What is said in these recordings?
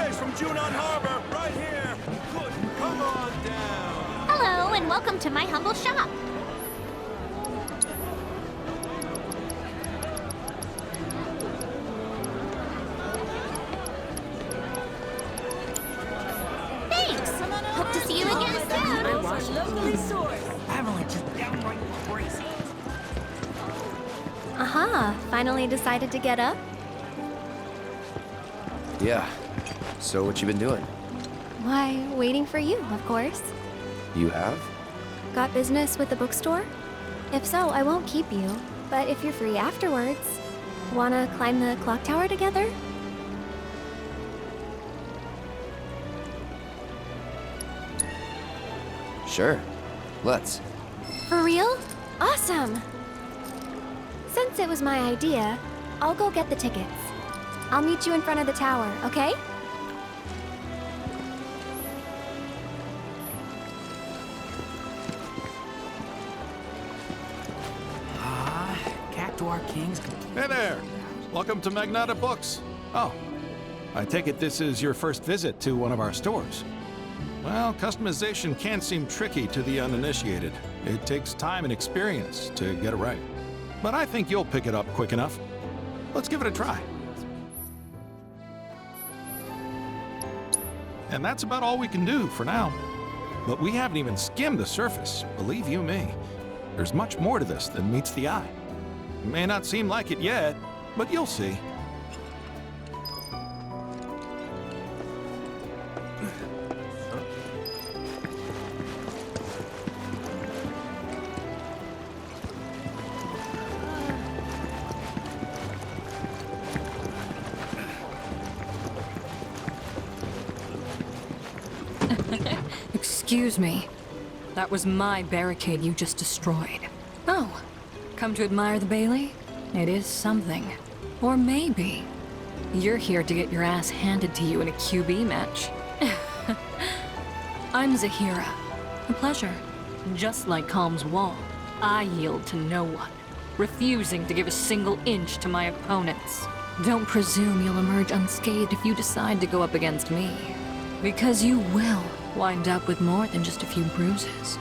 supplies from Junon Harbor, right here. Good, come on down. Hello, and welcome to my humble shop. Thanks. Hope to see you again soon. Locally sourced. Avalanche is downright crazy. Aha, finally decided to get up? Yeah. So what you been doing? Why, waiting for you, of course. You have? Got business with the bookstore? If so, I won't keep you. But if you're free afterwards, wanna climb the clock tower together? Sure. Let's. For real? Awesome! Since it was my idea, I'll go get the tickets. I'll meet you in front of the tower, okay? Cactuar King's Hey there. Welcome to Magnata Books. Oh, I take it this is your first visit to one of our stores. Well, customization can seem tricky to the uninitiated. It takes time and experience to get it right. But I think you'll pick it up quick enough. Let's give it a try. And that's about all we can do for now. But we haven't even skimmed the surface, believe you me. There's much more to this than meets the eye. It may not seem like it yet, but you'll see. Excuse me. That was my barricade you just destroyed. Oh, come to admire the Bailey? It is something. Or maybe you're here to get your ass handed to you in a QB match. I'm Zahira. A pleasure. Just like Calm's wall, I yield to no one, refusing to give a single inch to my opponents. Don't presume you'll emerge unscathed if you decide to go up against me, because you will wind up with more than just a few bruises.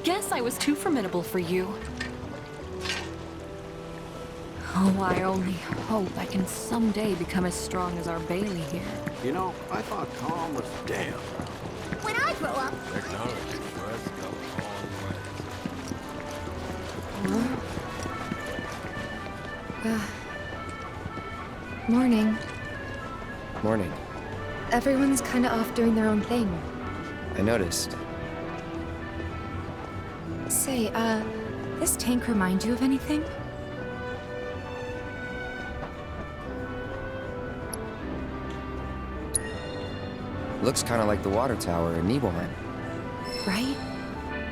guess I was too formidable for you. Oh, I only hope I can someday become as strong as our Bailey here. You know, I thought Calm was damn. When I grow up, Technology has come a long way. Morning. Morning. Everyone's kinda off doing their own thing. I noticed. Say, this tank remind you of anything? Looks kind of like the water tower in Nibelheim. Right?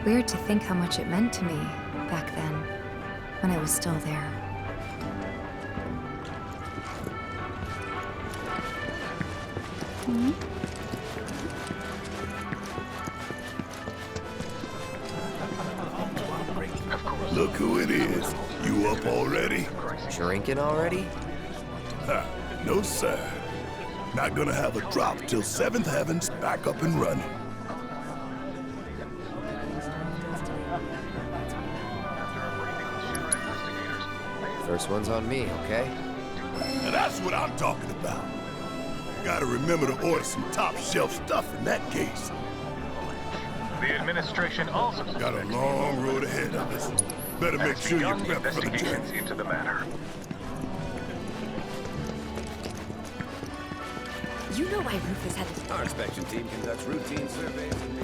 Weird to think how much it meant to me back then, when I was still there. Look who it is. You up already? Drinking already? Ha, no sir. Not gonna have a drop till 7th Heaven's back up and running. First one's on me, okay? And that's what I'm talking about. Gotta remember to order some top shelf stuff in that case. The administration also Got a long road ahead of us. Better make sure you're prepped for the journey. investigations into the matter. You know why Rufus had to... Our inspection team conducts routine surveys and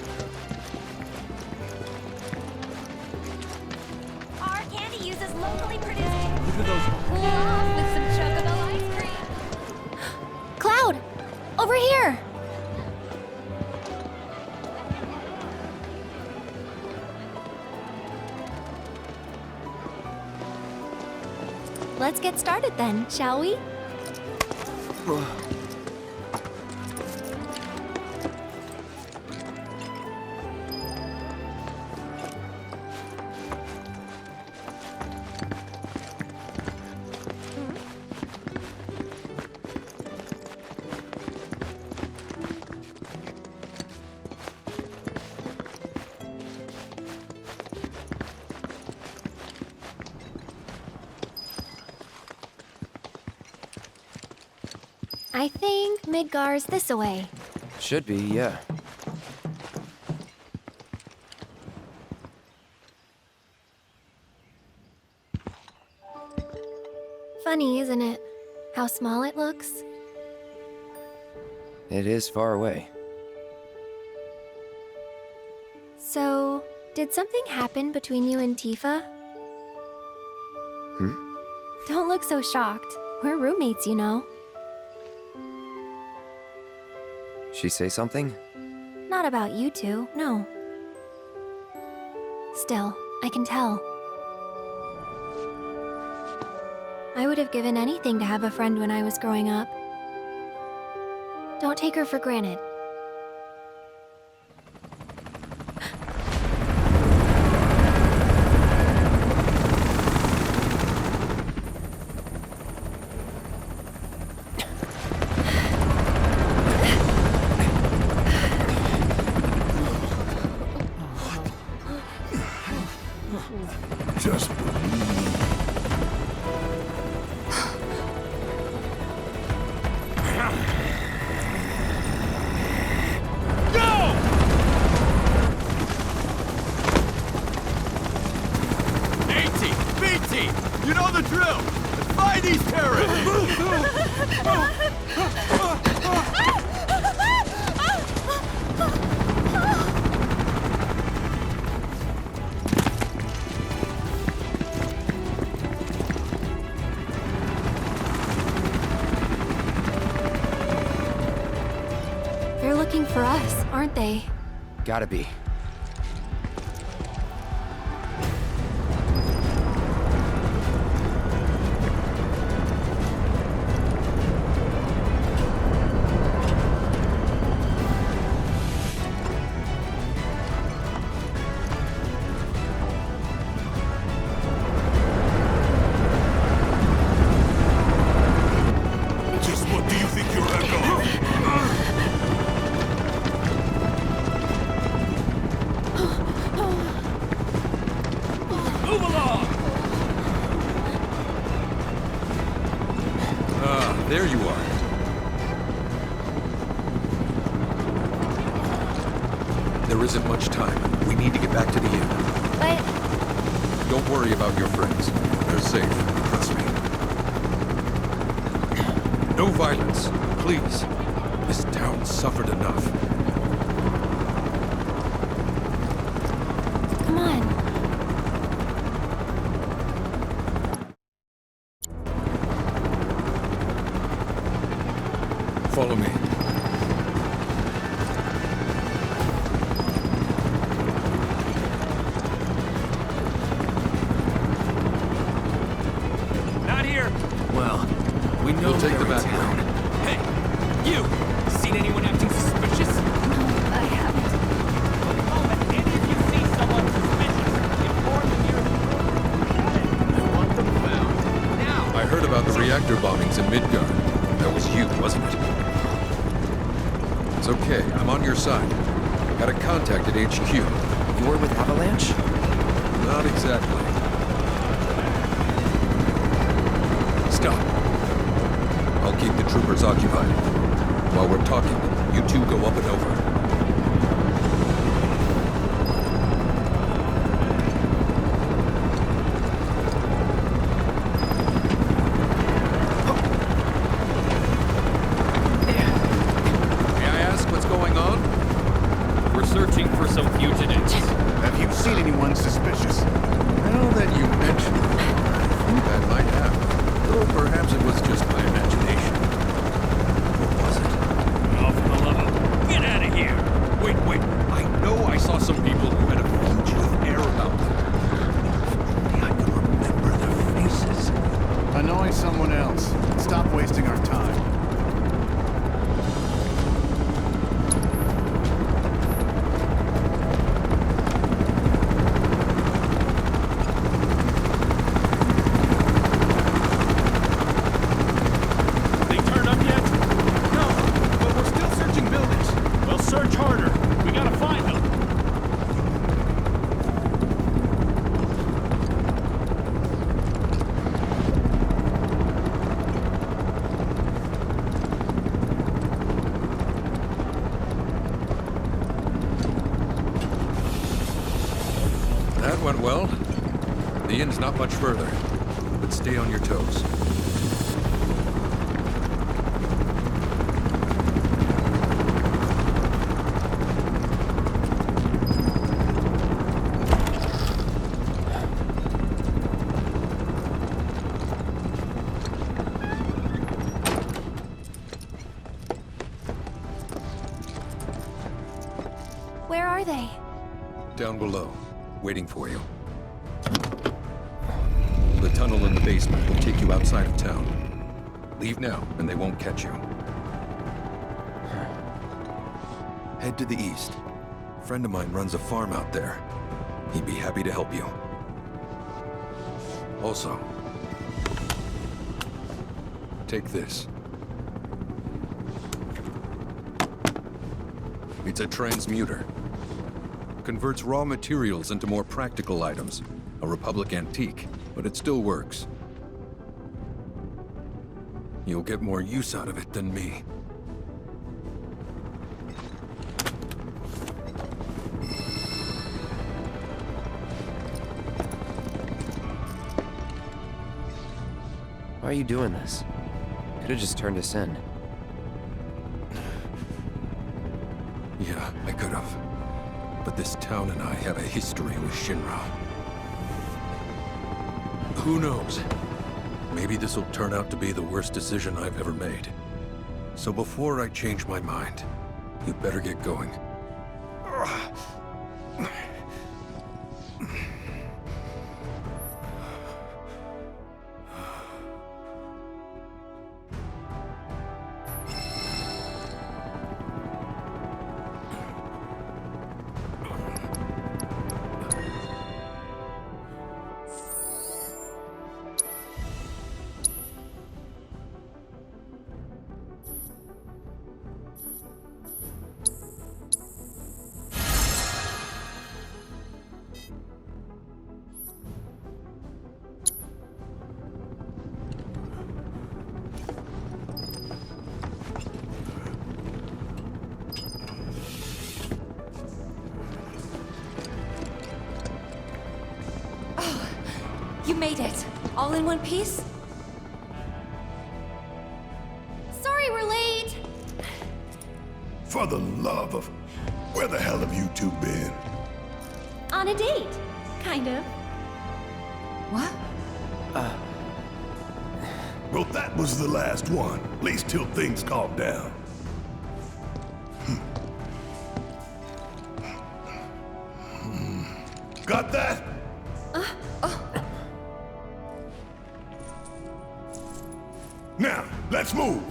our candy uses locally produced. Look at those. Cool off with some chocobo ice cream. Cloud! Over here! Let's get started then, shall we? I think Midgar's this away. Should be, yeah. Funny, isn't it? How small it looks? It is far away. So, did something happen between you and Tifa? Don't look so shocked. We're roommates, you know. She say something? Not about you two, no. Still, I can tell. I would have given anything to have a friend when I was growing up. Don't take her for granted. Just You know the drill! Find these terrorists! They're looking for us, aren't they? Gotta be. just what do you think you're at? There isn't much time. We need to get back to the inn. But Don't worry about your friends. They're safe. Trust me. No violence, please. This town suffered enough. come on. Follow me. Not here. Well, we know take the back road. Hey, you! Seen anyone acting suspicious? I haven't. Oh, if any of you see someone suspicious, inform the nearest group. Got it. I want them found. Now! I heard about the reactor bombings in Midgard. That was you, wasn't it? It's okay. I'm on your side. Got a contact at HQ. You were with Avalanche? Not exactly. Stop. I'll keep the troopers occupied. While we're talking, you two go up and over. May I ask what's going on? We're searching for some fugitives. Have you seen anyone suspicious? Now that you mention it, I think I might have. Though perhaps it was just my imagination. Or was it? Oh, for the love of... Get out of here! Wait. I know I saw some people who had a fugitive air about them. If only I could remember their faces. Annoy someone else. Stop wasting our time. They turned up yet? No, but we're still searching buildings. We'll search harder. We gotta find them. That went well. The inn's not much further, but stay on your toes. Where are they? Down below, waiting for you. The tunnel in the basement will take you outside of town. Leave now, and they won't catch you. Head to the east. A friend of mine runs a farm out there. He'd be happy to help you. Also, take this. It's a transmuter. Converts raw materials into more practical items. A Republic antique, but it still works. You'll get more use out of it than me. Why are you doing this? Could have just turned us in. Yeah, I could have. But this town and I have a history with Shinra. Who knows? Maybe this will turn out to be the worst decision I've ever made. So before I change my mind, you better get going. made it. All in one piece? Sorry we're late. For the love of... Where the hell have you two been? On a date, kind of. What? Well, that was the last one. At least till things calm down. Got that? Now, let's move.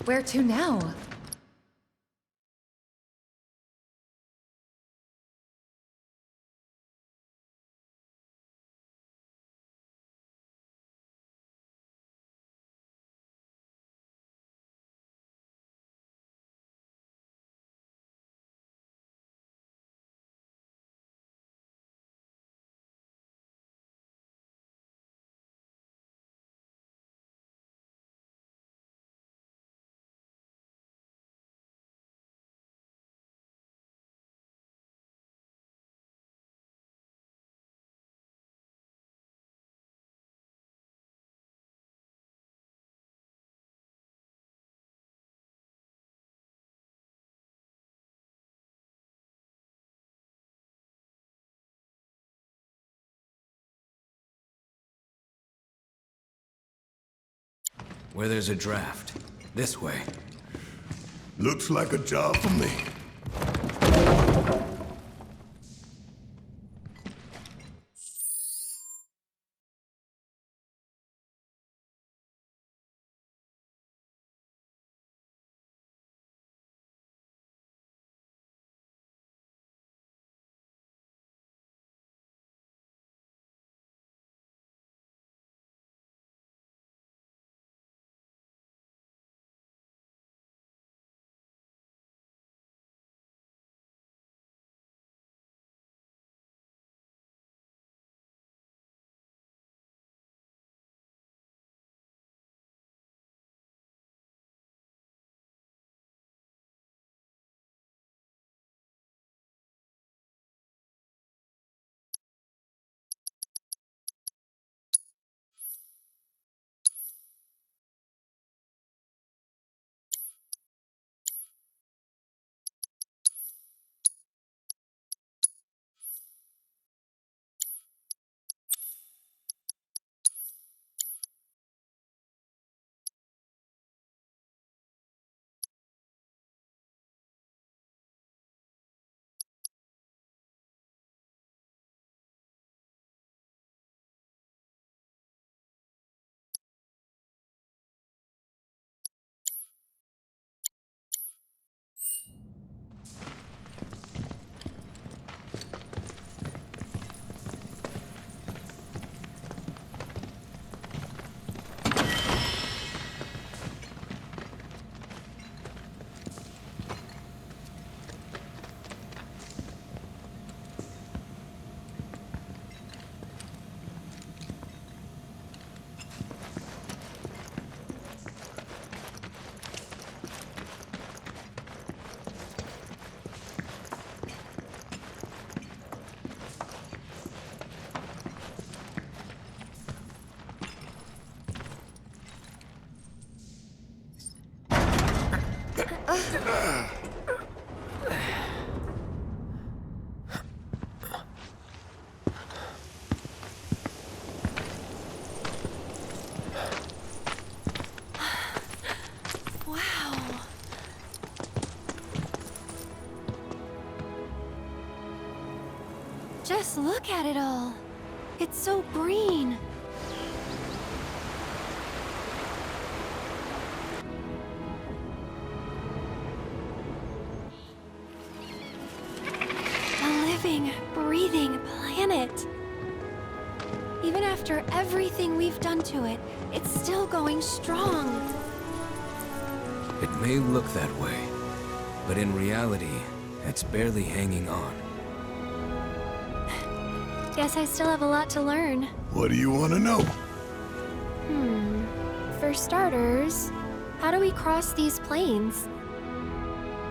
Where to now? Where there's a draft. This way. Looks like a job for me. Just look at it all. It's so green. A living, breathing planet. Even after everything we've done to it, it's still going strong. It may look that way, but in reality, it's barely hanging on. Guess I still have a lot to learn. What do you want to know? For starters, how do we cross these plains?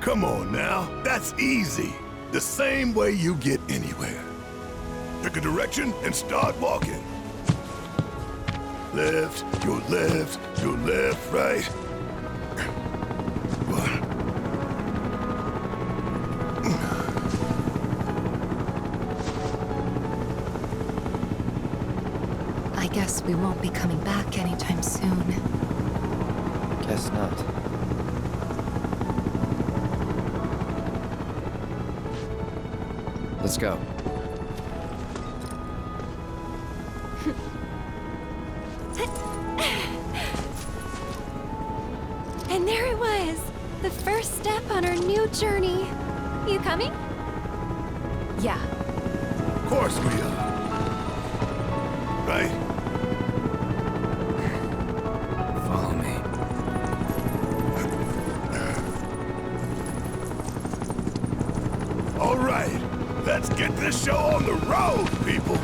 Come on now, that's easy. The same way you get anywhere. Pick a direction and start walking. Left, your left, your left, right. I guess we won't be coming back anytime soon. Guess not. Let's go. And there it was, the first step on our new journey. You coming? Yeah. Of course we are. Right? Follow me. All right, let's get this show on the road, people.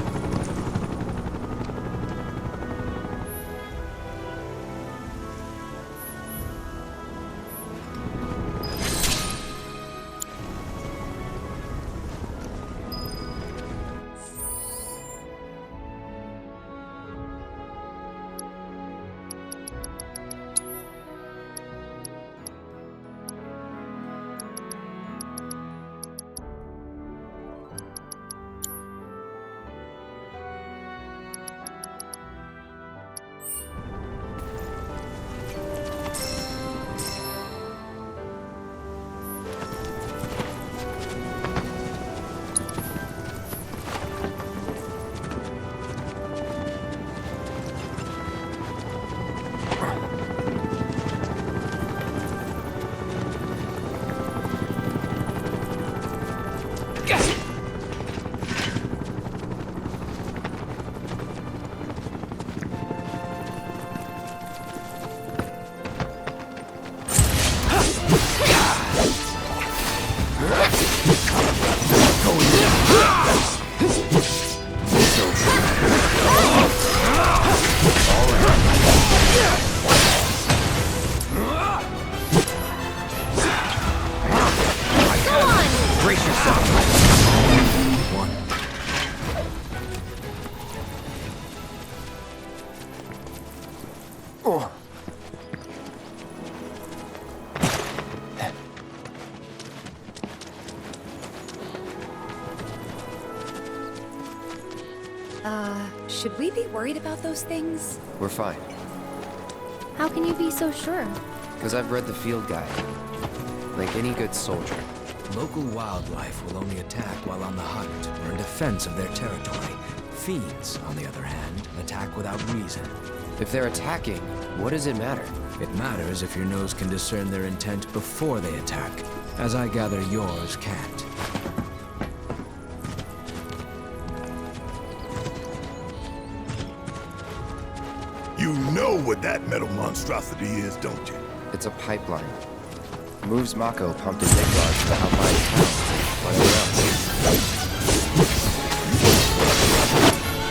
Should we be worried about those things? We're fine. How can you be so sure? Because I've read the field guide. Like any good soldier. Local wildlife will only attack while on the hunt or in defense of their territory. Fiends, on the other hand, attack without reason. If they're attacking, what does it matter? It matters if your nose can discern their intent before they attack, as I gather yours can't. You know what that metal monstrosity is, don't you? It's a pipeline. Moves Mako pumped in Midgard to the outlying towns and whatever else.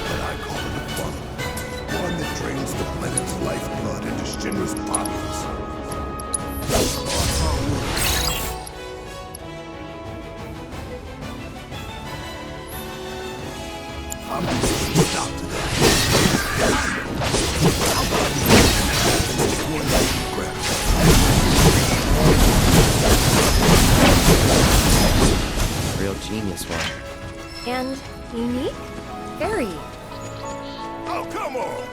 But I call it a funnel. One that drains the planet's lifeblood into Shinra's pockets. I'm just gonna stop to that. Real genius one. And unique? Very. Oh, come on!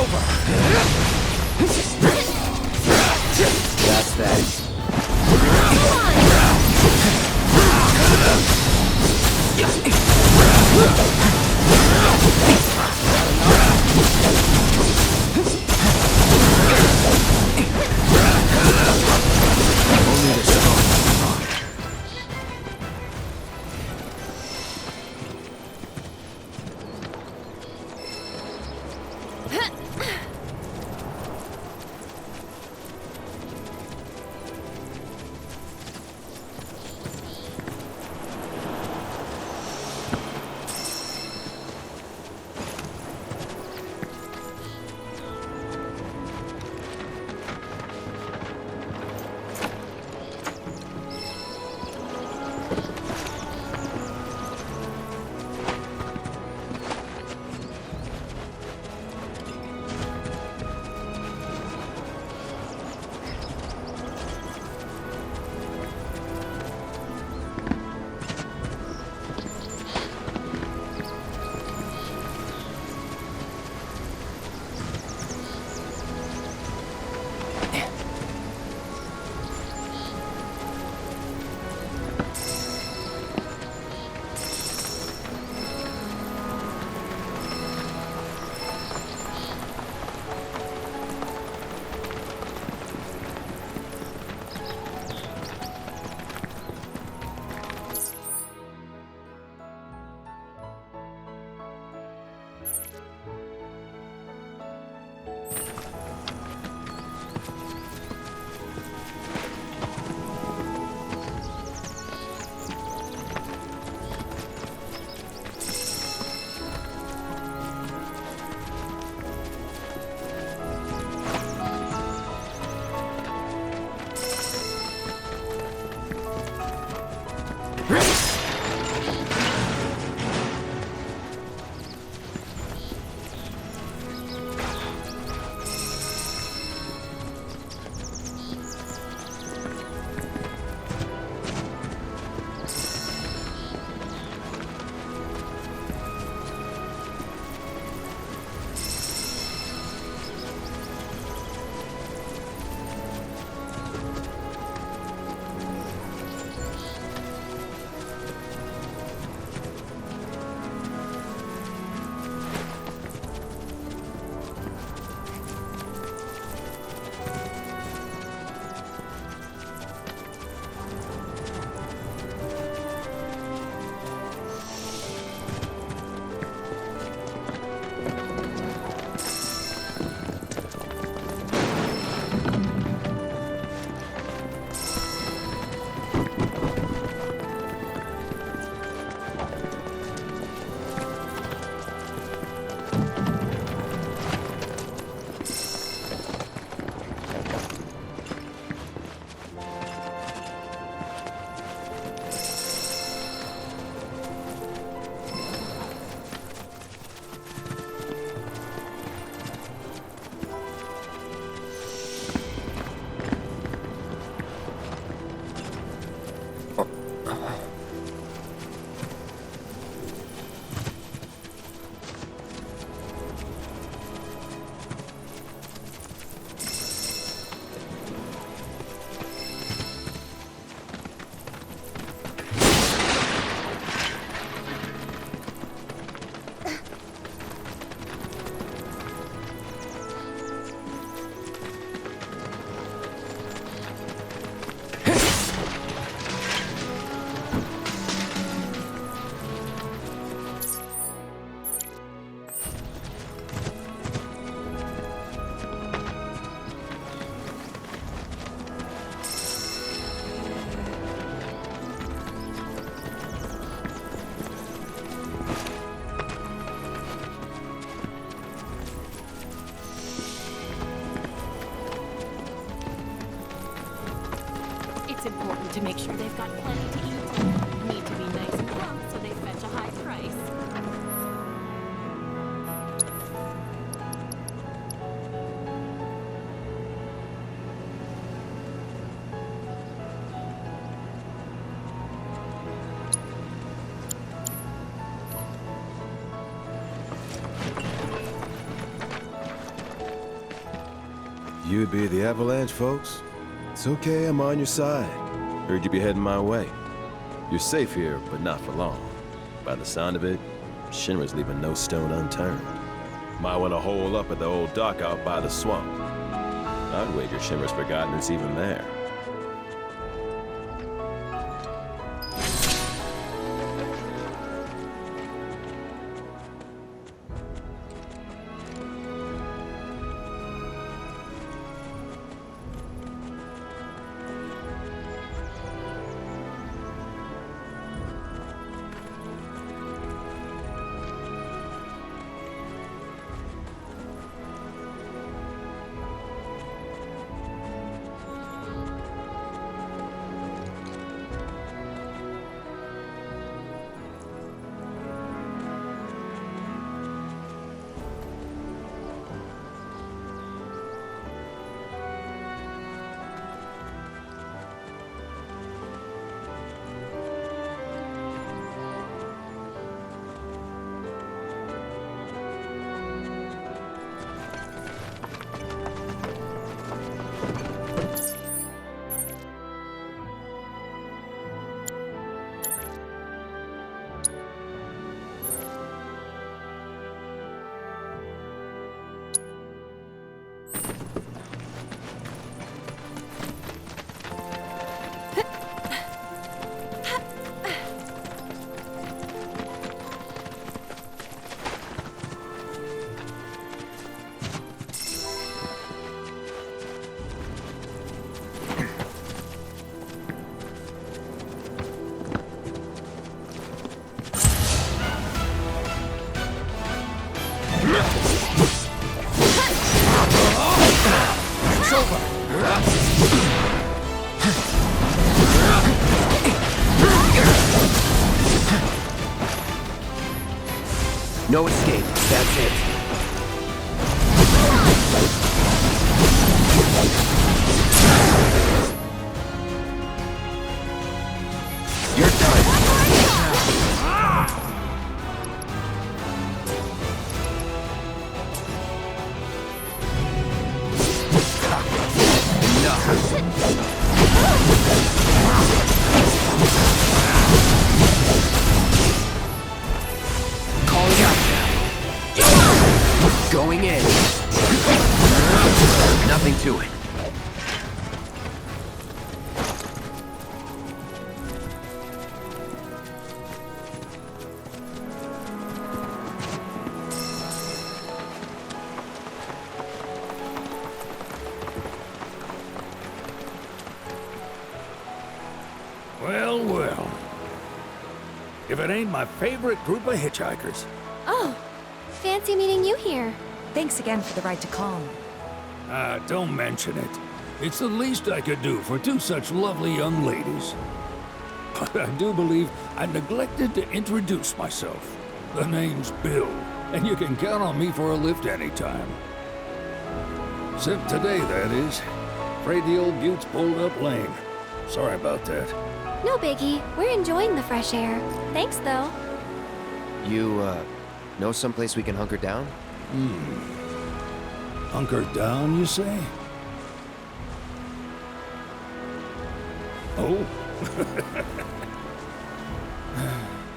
over! That's that. Only the strong survive. It's important to make sure they've got plenty to eat. Need to be nice and plump so they fetch a high price. You'd be the Avalanche, folks? It's okay, I'm on your side. Heard you'd be heading my way. You're safe here, but not for long. By the sound of it, Shinra's leaving no stone unturned. Might want to hole up at the old dock out by the swamp. I'd wager Shinra's forgotten it's even there. No escape. That's it. You're done. Calling out now. Going in. Nothing to it. Well, well. If it ain't my favorite group of hitchhikers. Oh, fancy meeting you here. Thanks again for the ride to Calm. Don't mention it. It's the least I could do for two such lovely young ladies. But I do believe I neglected to introduce myself. The name's Bill, and you can count on me for a lift anytime. Except today, that is. Afraid the old Butte's pulled up lame. Sorry about that. No biggie. We're enjoying the fresh air. Thanks, though. You, know someplace we can hunker down? Hunker down, you say? Oh?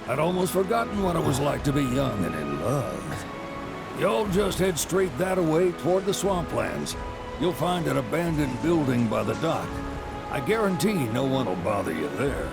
I'd almost forgotten what it was like to be young and in love. Y'all just head straight that away toward the swamplands. You'll find an abandoned building by the dock. I guarantee no one will bother you there.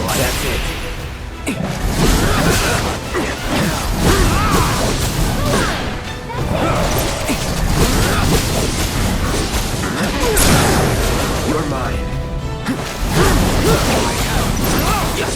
That's it. You're mine. Get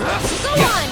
That's over. Go on!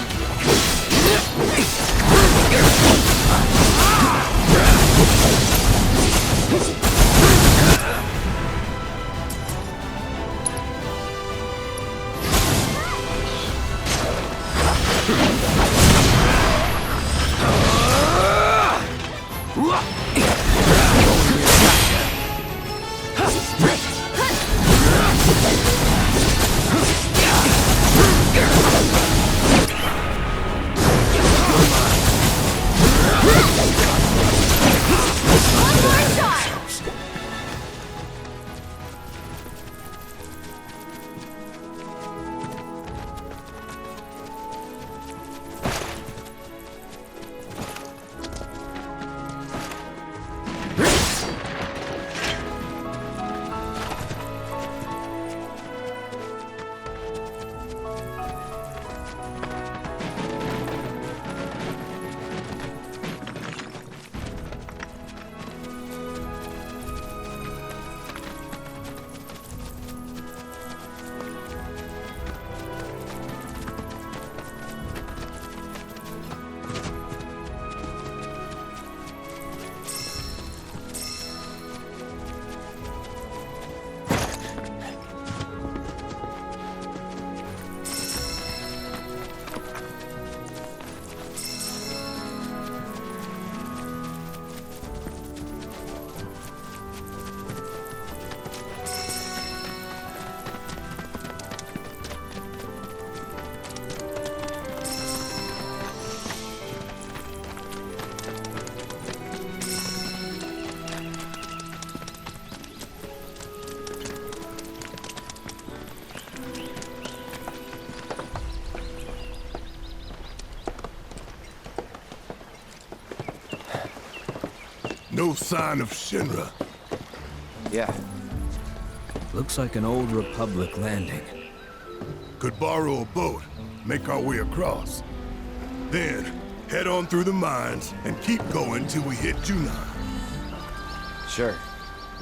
No sign of Shinra. Yeah. Looks like an old Republic landing. Could borrow a boat, make our way across. Then, head on through the mines and keep going till we hit Junon. Sure.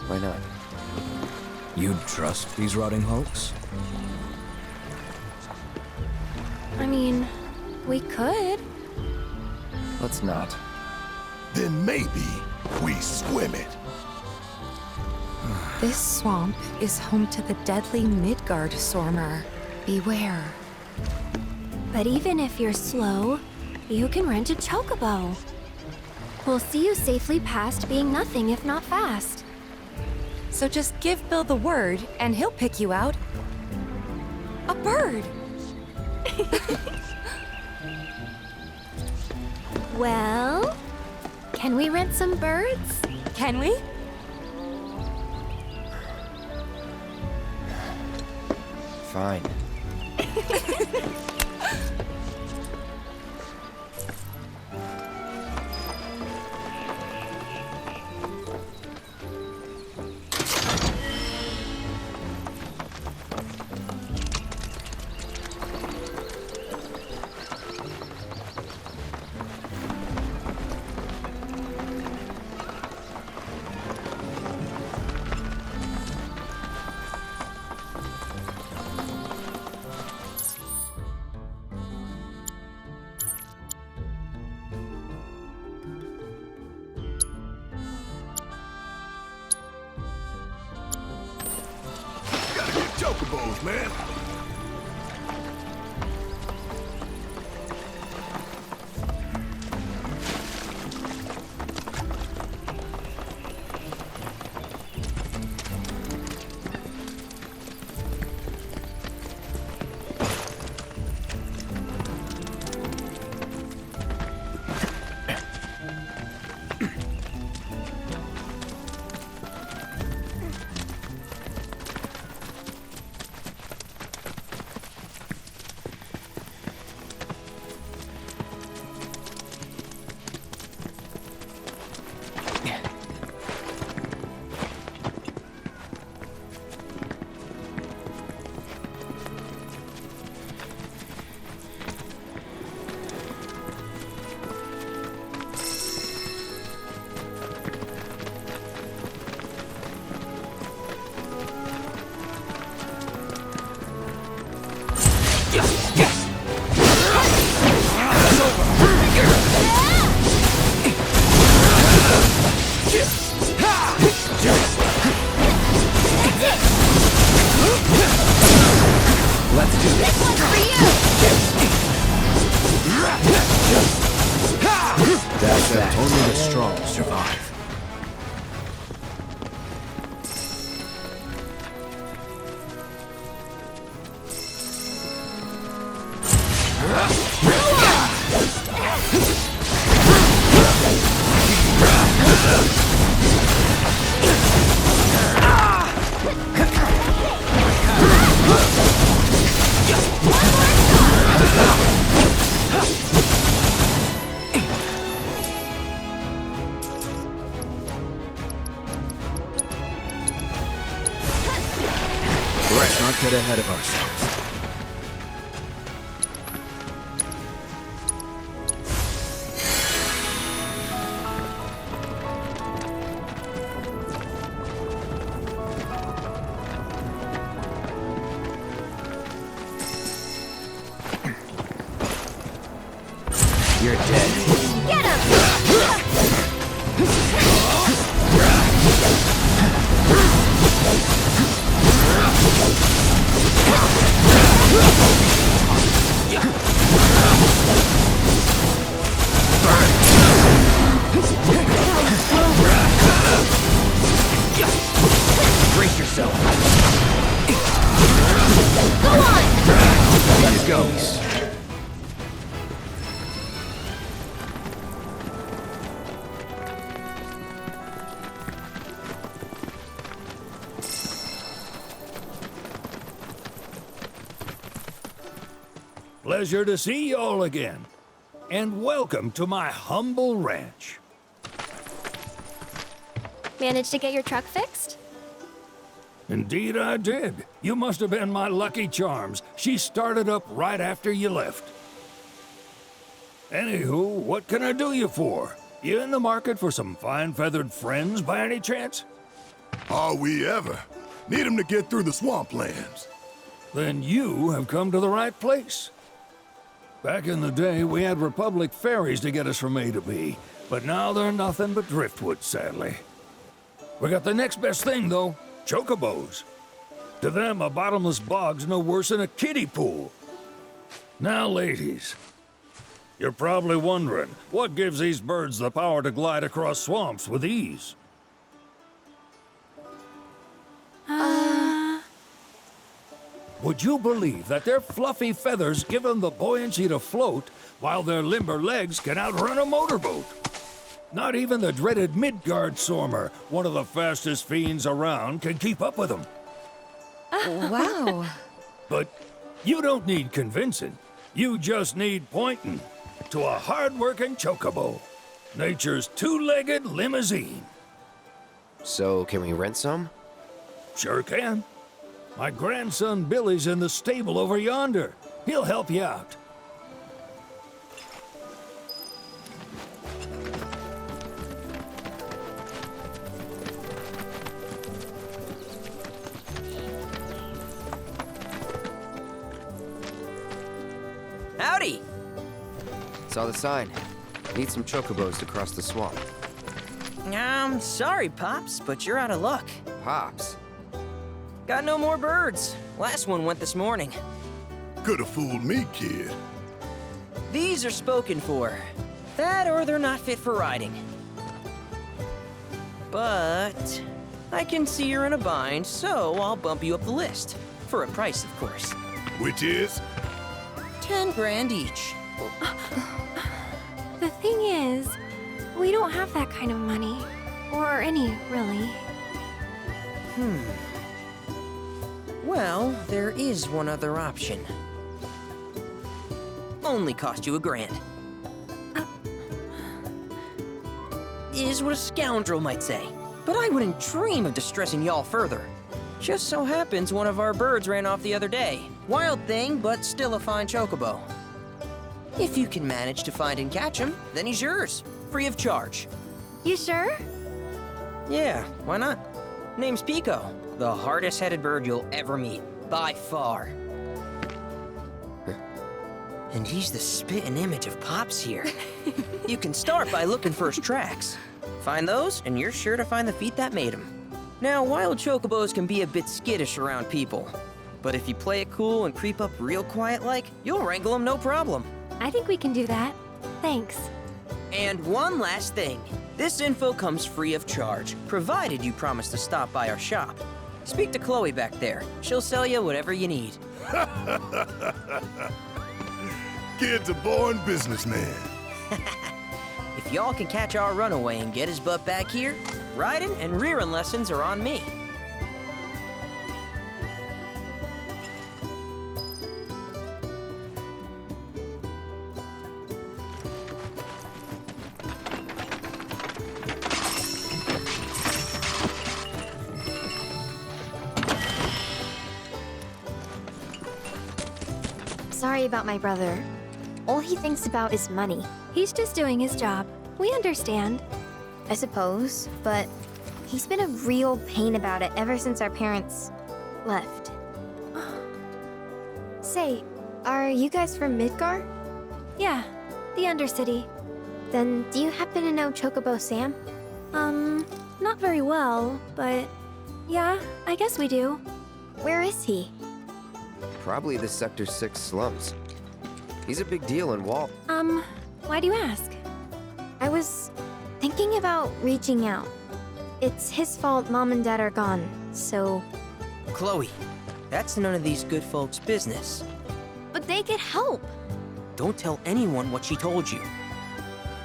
Why not? You'd trust these rotting hulks? I mean, we could. Let's not. Then maybe we swim it. This swamp is home to the deadly Midgard Sormer. Beware. But even if you're slow, you can rent a chocobo. We'll see you safely past being nothing if not fast. So just give Bill the word, and he'll pick you out. A bird! Well, can we rent some birds? Can we? Fine. Chocobos, man. Let's do this. This one's for you! That's that. Only the strong survive. Let's not get ahead of ourselves. You're dead. Get him! Brace yourself. Go on! Let's go. Pleasure to see y'all again. And welcome to my humble ranch. Managed to get your truck fixed? Indeed I did. You must have been my lucky charms. She started up right after you left. Anywho, what can I do you for? You in the market for some fine-feathered friends by any chance? Are we ever? Need 'em to get through the swamplands. Then you have come to the right place. Back in the day, we had Republic ferries to get us from A to B, but now they're nothing but driftwood, sadly. We got the next best thing, though, chocobos. To them, a bottomless bog's no worse than a kiddie pool. Now, ladies, you're probably wondering, what gives these birds the power to glide across swamps with ease? Would you believe that their fluffy feathers give them the buoyancy to float, while their limber legs can outrun a motorboat? Not even the dreaded Midgard Sormer, one of the fastest fiends around, can keep up with them. Wow. But you don't need convincing. You just need pointing to a hard-working chocobo. Nature's two-legged limousine. So, can we rent some? Sure can. My grandson Billy's in the stable over yonder. He'll help you out. Howdy! Saw the sign. Need some chocobos to cross the swamp. Sorry, Pops, but you're out of luck. Pops? Got no more birds. Last one went this morning. Could've fooled me, kid. These are spoken for. That or they're not fit for riding. But I can see you're in a bind, so I'll bump you up the list. For a price, of course. Which is? 10 grand each. The thing is, we don't have that kind of money. Or any, really. Well, there is one other option. Only cost you $1,000. Is what a scoundrel might say. But I wouldn't dream of distressing y'all further. Just so happens one of our birds ran off the other day. Wild thing, but still a fine chocobo. If you can manage to find and catch him, then he's yours. Free of charge. You sure? Yeah, why not? Name's Pico. The hardest-headed bird you'll ever meet. By far. And he's the spitting image of Pops here. You can start by looking for his tracks. Find those, and you're sure to find the feat that made them. Now, wild chocobos can be a bit skittish around people, but if you play it cool and creep up real quiet-like, you'll wrangle them no problem. I think we can do that. Thanks. And one last thing. This info comes free of charge, provided you promise to stop by our shop. Speak to Chloe back there. She'll sell you whatever you need. Kid's a born businessman. If y'all can catch our runaway and get his butt back here, riding and rearing lessons are on me. Sorry about my brother. All he thinks about is money. He's just doing his job. We understand. I suppose, but he's been a real pain about it ever since our parents left. Say, are you guys from Midgar? Yeah, the Undercity. Then do you happen to know Chocobo Sam? Not very well, but yeah, I guess we do. Where is he? Probably the Sector 6 slums. He's a big deal in Wall. Why do you ask? I was thinking about reaching out. It's his fault Mom and Dad are gone, so... Chloe, that's none of these good folks' business. But they get help. Don't tell anyone what she told you.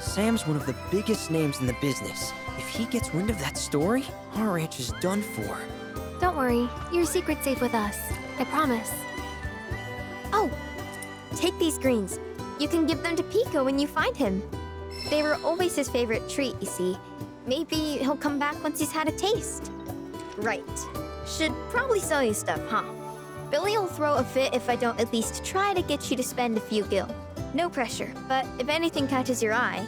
Sam's one of the biggest names in the business. If he gets wind of that story, our ranch is done for. Don't worry, your secret's safe with us. I promise. Oh, take these greens. You can give them to Pico when you find him. They were always his favorite treat, you see. Maybe he'll come back once he's had a taste. Right. Should probably sell you stuff, huh? Billy will throw a fit if I don't at least try to get you to spend a few gil. No pressure, but if anything catches your eye.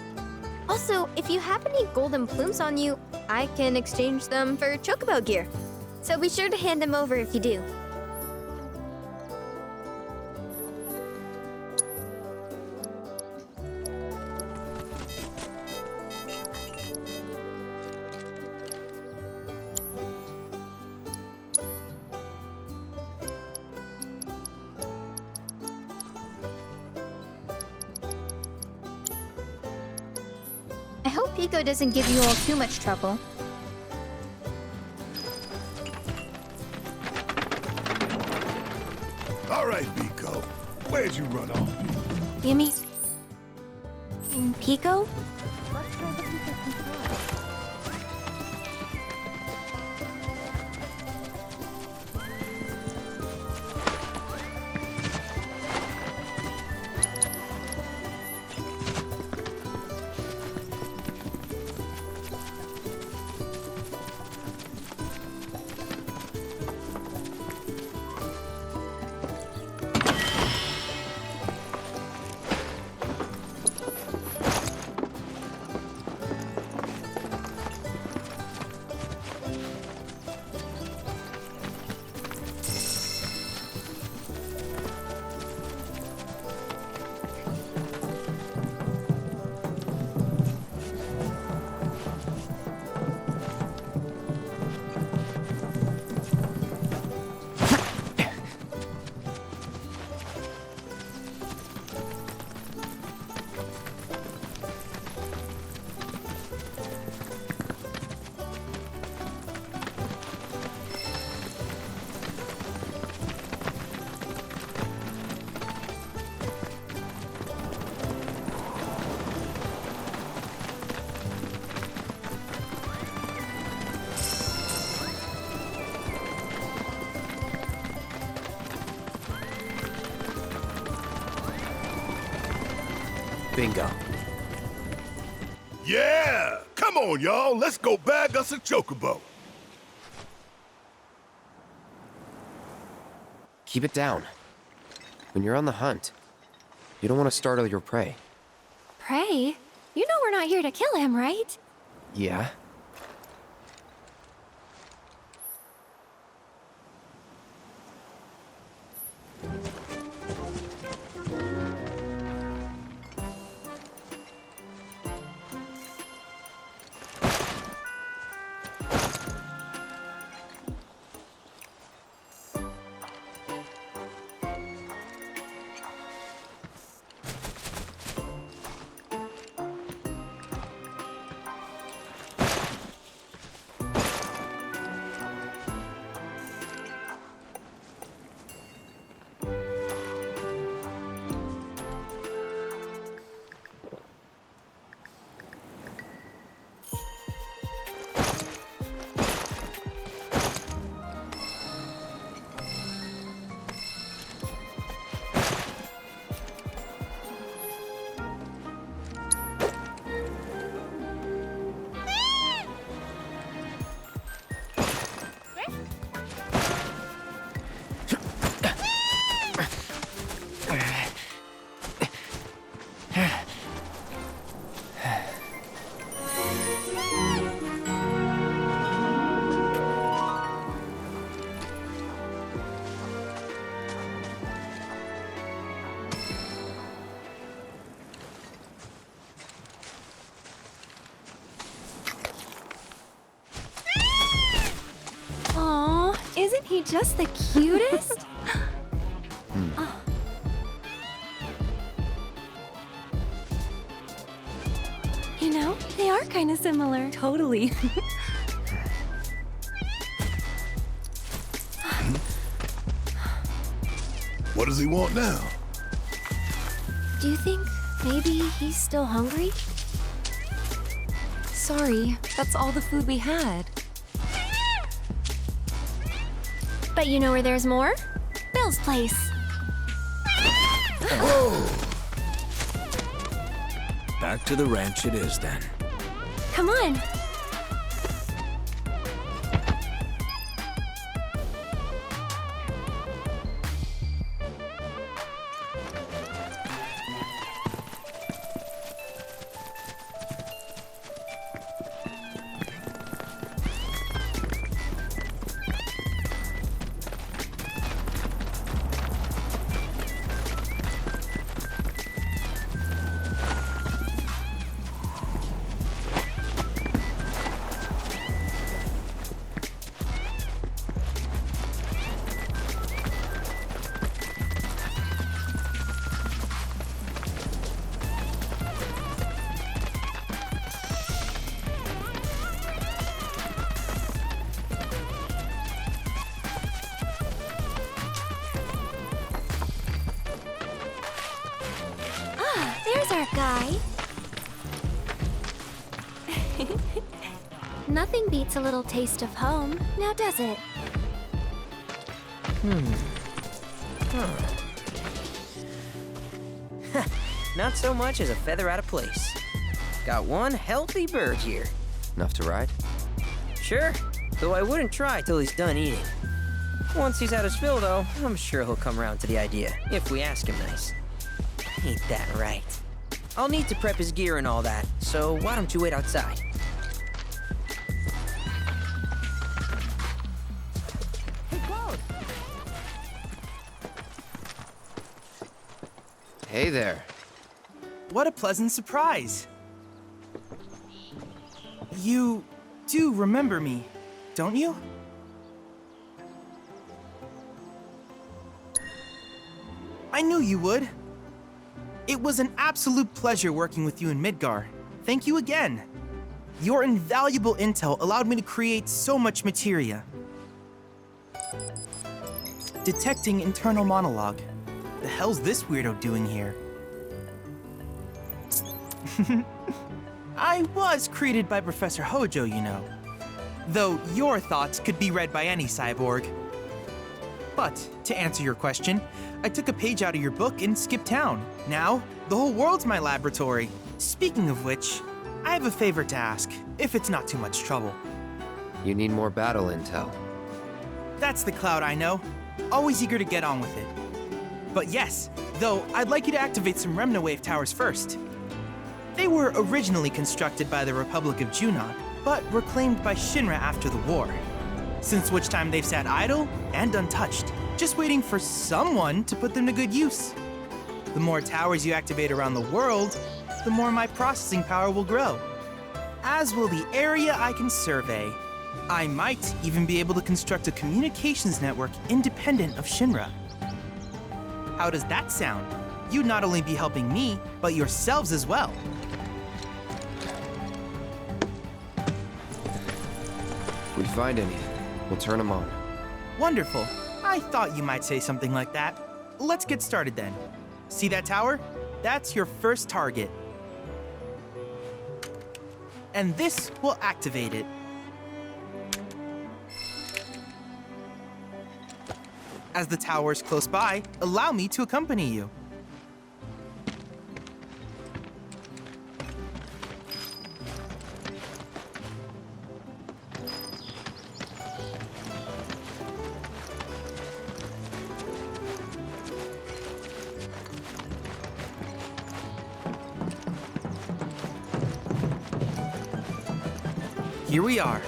Also, if you have any golden plumes on you, I can exchange them for chocobo gear. So be sure to hand them over if you do. I hope Pico doesn't give you all too much trouble. All right, Pico. Where'd you run off? Gimme. Pico? Bingo. Yeah! Come on, y'all. Let's go bag us a chocobo. Keep it down. When you're on the hunt, you don't want to startle your prey. Prey? You know we're not here to kill him, right? Yeah? Isn't he just the cutest? Oh. You know, they are kind of similar. Totally. What does he want now? Do you think maybe he's still hungry? Sorry, that's all the food we had. But you know where there's more? Bill's place. Back to the ranch it is then. Come on. There's our guy. Nothing beats a little taste of home, now does it? Not so much as a feather out of place. Got one healthy bird here. Enough to ride? Sure, though I wouldn't try till he's done eating. Once he's had his fill, though, I'm sure he'll come around to the idea, if we ask him nice. Ain't that right? I'll need to prep his gear and all that, so why don't you wait outside? Hey there. What a pleasant surprise. You do remember me, don't you? I knew you would. It was an absolute pleasure working with you in Midgar. Thank you again. Your invaluable intel allowed me to create so much materia. Detecting internal monologue. The hell's this weirdo doing here? I was created by Professor Hojo, you know. Though your thoughts could be read by any cyborg. But, to answer your question, I took a page out of your book and skipped town. Now, the whole world's my laboratory. Speaking of which, I have a favor to ask, if it's not too much trouble. You need more battle intel. That's the Cloud I know. Always eager to get on with it. But yes, though, I'd like you to activate some Remna Wave towers first. They were originally constructed by the Republic of Junon, but were claimed by Shinra after the war. Since which time they've sat idle and untouched, just waiting for someone to put them to good use. The more towers you activate around the world, the more my processing power will grow. As will the area I can survey. I might even be able to construct a communications network independent of Shinra. How does that sound? You'd not only be helping me, but yourselves as well. If we find any, we'll turn them on. Wonderful. I thought you might say something like that. Let's get started then. See that tower? That's your first target. And this will activate it. As the tower is close by, allow me to accompany you. Here we are.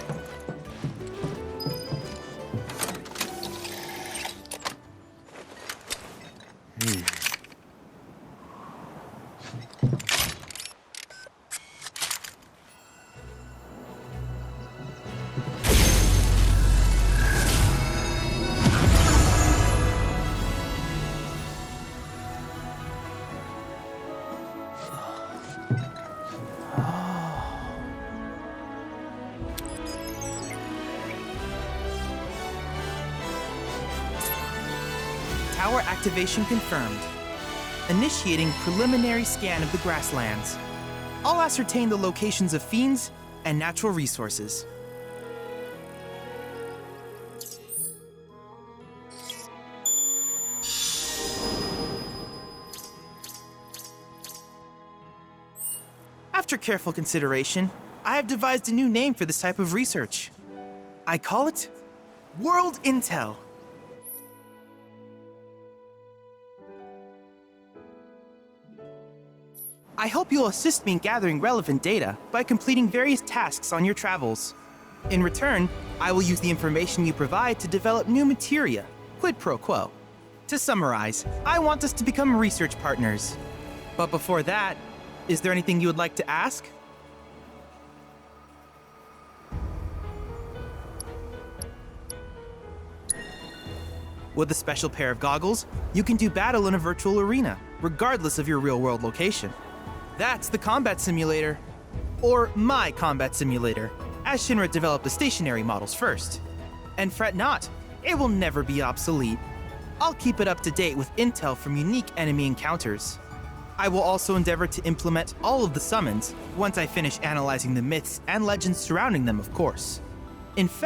Tower activation confirmed. Initiating preliminary scan of the grasslands. I'll ascertain the locations of fiends and natural resources. After careful consideration, I have devised a new name for this type of research. I call it World Intel. I hope you'll assist me in gathering relevant data by completing various tasks on your travels. In return, I will use the information you provide to develop new materia, quid pro quo. To summarize, I want us to become research partners. But before that, is there anything you would like to ask? With a special pair of goggles, you can do battle in a virtual arena, regardless of your real-world location. That's the combat simulator. Or my combat simulator, as Shinra developed the stationary models first. And fret not, it will never be obsolete. I'll keep it up to date with intel from unique enemy encounters. I will also endeavor to implement all of the summons once I finish analyzing the myths and legends surrounding them, of course. In fact,